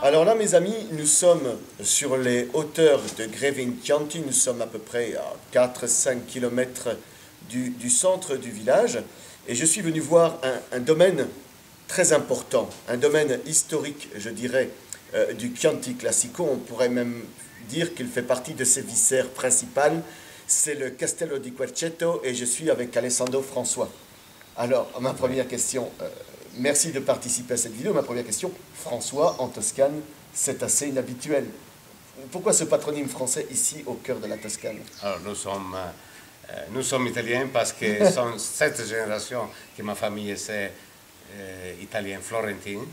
Alors là, mes amis, nous sommes sur les hauteurs de Grevinchianti. Nous sommes à peu près à 4-5 km du centre du village. Et je suis venu voir un domaine très important, un domaine historique, je dirais, du Chianti Classico. On pourrait même dire qu'il fait partie de ses viscères principales. C'est le Castello di Querceto et je suis avec Alessandro François. Alors, ma première question, merci de participer à cette vidéo. Ma première question, François, en Toscane, c'est assez inhabituel. Pourquoi ce patronyme français ici, au cœur de la Toscane? Alors, nous sommes italiens parce que c'est cette génération que ma famille est italienne, florentine.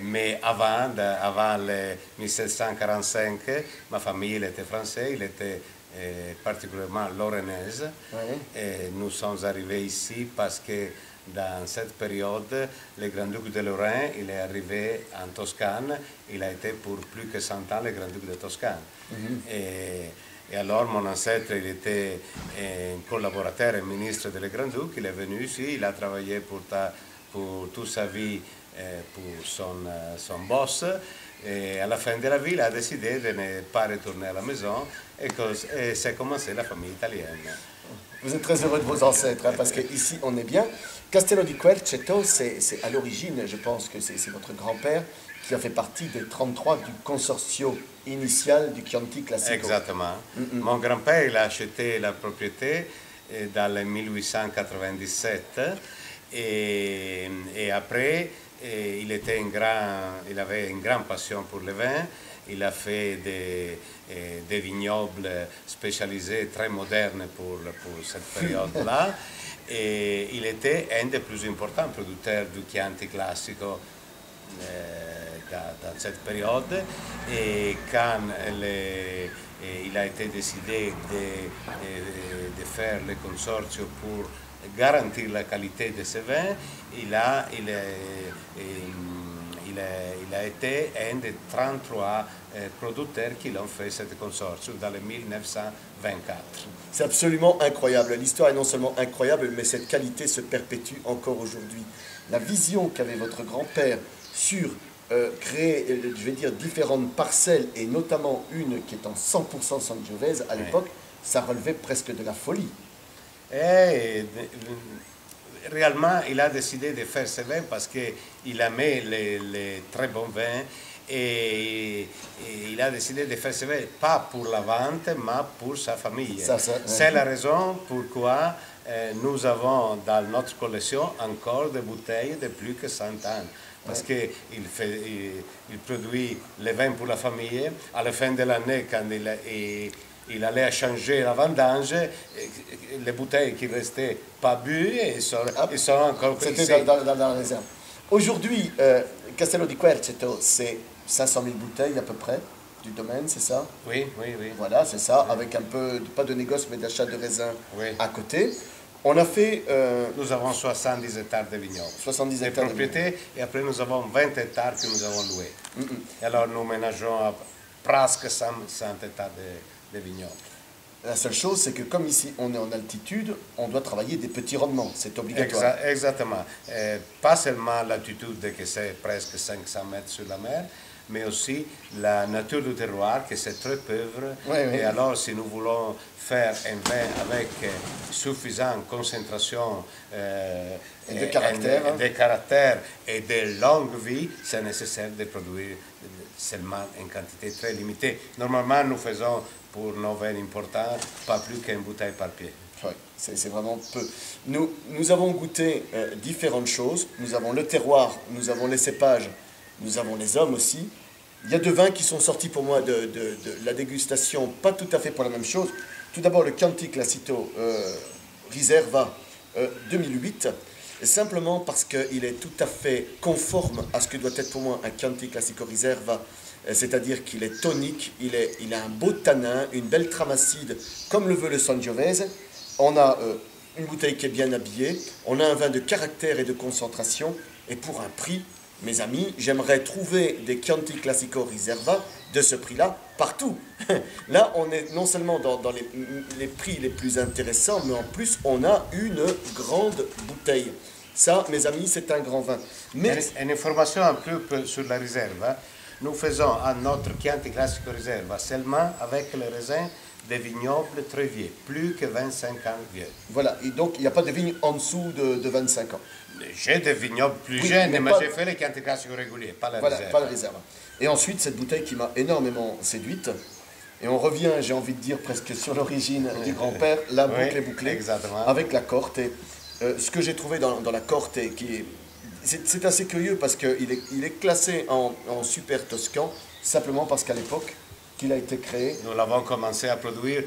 Mais avant le 1745, ma famille elle était française, elle était particulièrement lorrainaise. Et nous sommes arrivés ici parce que dans cette période, le grand-duc de Lorraine, il est arrivé en Toscane, il a été pour plus que 100 ans le grand-duc de Toscane. Et alors mon ancêtre, il était un collaborateur et ministre du grand-duc, il est venu ici, il a travaillé pour toute sa vie pour son boss. Et à la fin de la vie, il a décidé de ne pas retourner à la maison et c'est commencé la famille italienne. Vous êtes très heureux de vos ancêtres, hein, parce qu'ici on est bien. Castello di Querceto, c'est à l'origine, je pense que c'est votre grand-père qui a fait partie des 33 du consortio initial du Chianti Classico. Exactement. Mon grand-père, il a acheté la propriété dans le 1897 et après, il avait une grande passion pour le vin. Il a fait des vignobles spécialisés très modernes pour cette période-là. Et il était un des plus importants producteurs du Chianti Classico dans cette période. Et quand il a été décidé de faire le consortium pour garantir la qualité de ce vin, il a été un des 33 producteurs qui l'ont fait ce consortium dans le 1924. C'est absolument incroyable. L'histoire est non seulement incroyable, mais cette qualité se perpétue encore aujourd'hui. La vision qu'avait votre grand-père sur créer, je vais dire, différentes parcelles, et notamment une qui est en 100% Sangiovese à l'époque, ça relevait presque de la folie. Et réellement, il a décidé de faire ce vin parce qu'il aimait les très bons vins et il a décidé de faire ce vin pas pour la vente, mais pour sa famille. C'est la raison pourquoi nous avons dans notre collection encore des bouteilles de plus que 100 ans. Parce qu'il produit le vin pour la famille. À la fin de l'année, quand il allait changer la vendange, les bouteilles qui restaient pas bues, ils sont encore prises. C'était dans la réserve. Aujourd'hui, Castello di Querceto, c'est 500 000 bouteilles à peu près du domaine, c'est ça? Oui. Voilà, c'est ça, avec un peu, pas de négoce, mais d'achat de raisins à côté. On a fait... Nous avons 70 hectares de vignobles. 70 hectares de propriétés, et après nous avons 20 hectares que nous avons loués. Et alors nous ménageons à presque 100 hectares de vignobles. La seule chose, c'est que comme ici on est en altitude, on doit travailler des petits rendements, c'est obligatoire. Exactement. Pas seulement l'altitude, que c'est presque 500 mètres sur la mer, mais aussi la nature du terroir, que c'est très pauvre. Et alors, si nous voulons faire un vin avec suffisante concentration de caractère et de longue vie, c'est nécessaire de produire seulement une quantité très limitée. Normalement, nous faisons pour nos vins importants pas plus qu'une bouteille par pied. Oui, c'est vraiment peu. Nous avons goûté différentes choses. Nous avons le terroir, nous avons les cépages, nous avons les hommes aussi. Il y a deux vins qui sont sortis pour moi de la dégustation, pas tout à fait pour la même chose. Tout d'abord le Chianti Classico Riserva 2008, simplement parce qu'il est tout à fait conforme à ce que doit être pour moi un Chianti Classico Riserva, c'est-à-dire qu'il est tonique, il a un beau tanin, une belle trame acide, comme le veut le Sangiovese. On a une bouteille qui est bien habillée, on a un vin de caractère et de concentration, et pour un prix mes amis, j'aimerais trouver des Chianti Classico Riserva de ce prix-là partout. Là, on est non seulement dans les prix les plus intéressants, mais en plus, on a une grande bouteille. Ça, mes amis, c'est un grand vin. Mais Une information un peu sur la réserve. Nous faisons à notre Chianti Classico Riserva seulement avec les raisins des vignobles très vieux, plus que 25 ans vieux. voilà, et donc il n'y a pas de vigne en dessous de 25 ans. J'ai des vignobles plus Oui, jeunes, mais mais pas- j'ai fait les Chianti Classico réguliers, pas la Voilà, réserve. pas la réserve. Et ensuite, cette bouteille qui m'a énormément séduite. Et on revient, j'ai envie de dire, presque sur l'origine du grand-père, la Oui, boucle est bouclée, exactement. avec la Corte. Et, ce que j'ai trouvé dans la Corte, c'est assez curieux parce qu'il est classé en super toscan, simplement parce qu'à l'époque qu'il a été créé, Nous l'avons commencé à produire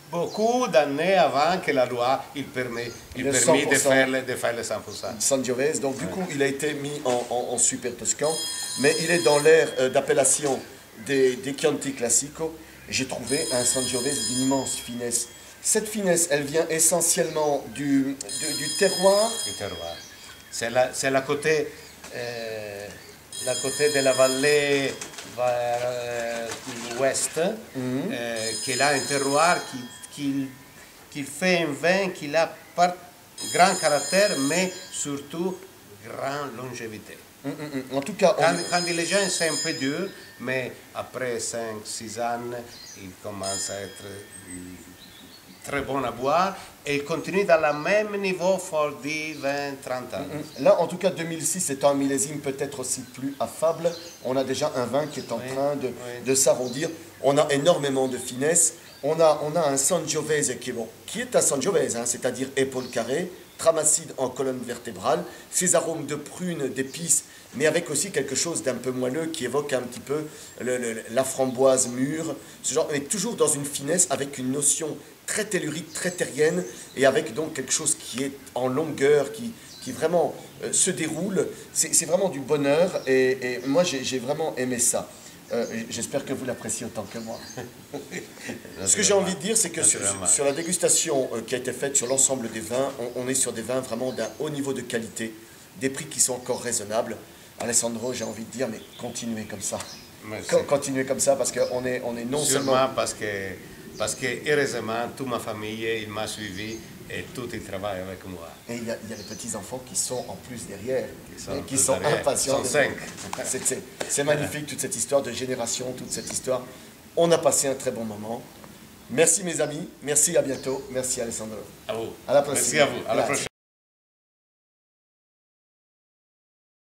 beaucoup d'années avant que la loi il permet Le de 100%. faire le 100%. Sangiovese, donc du coup il a été mis en super toscan, mais il est dans l'ère d'appellation des Chianti Classico. J'ai trouvé un Sangiovese d'une immense finesse. Cette finesse, elle vient essentiellement du terroir. Du terroir. C'est la côté de la vallée vers l'ouest, qui a un terroir qui fait un vin qui a grand caractère, mais surtout grande longévité. En tout cas, Quand les gens c'est un peu dur, mais après 5-6 ans, ils commencent à être très bons à boire et ils continuent dans le même niveau pour 10, 20, 30 ans. là, en tout cas, 2006 étant un millésime peut-être aussi plus affable, on a déjà un vin qui est en train de s'arrondir. On a énormément de finesse. On a un Sangiovese qui est un Sangiovese, hein, c'est-à-dire épaule carrée, tramacide en colonne vertébrale, ces arômes de prune, d'épices, mais avec aussi quelque chose d'un peu moelleux qui évoque un petit peu la framboise mûre, ce genre, mais toujours dans une finesse avec une notion très tellurique, très terrienne, et avec donc quelque chose qui est en longueur, qui vraiment se déroule. C'est vraiment du bonheur, et moi j'ai vraiment aimé ça. J'espère que vous l'appréciez autant que moi. Ce que j'ai envie de dire, c'est que sur la dégustation qui a été faite sur l'ensemble des vins, on est sur des vins vraiment d'un haut niveau de qualité, des prix qui sont encore raisonnables. Alessandro, j'ai envie de dire, mais continuez comme ça. Continuez comme ça, parce qu'on est non seulement... Sûrement parce que heureusement, toute ma famille, il m'a suivi et tout il travaille avec moi. Et il y a les petits-enfants qui sont en plus derrière, qui tous sont derrière. impatients. Ils sont 5. C'est magnifique, toute cette histoire de génération, toute cette histoire. On a passé un très bon moment. Merci mes amis, merci, à bientôt. Merci Alessandro. À vous. À la prochaine. Merci à vous. À la Grazie. prochaine.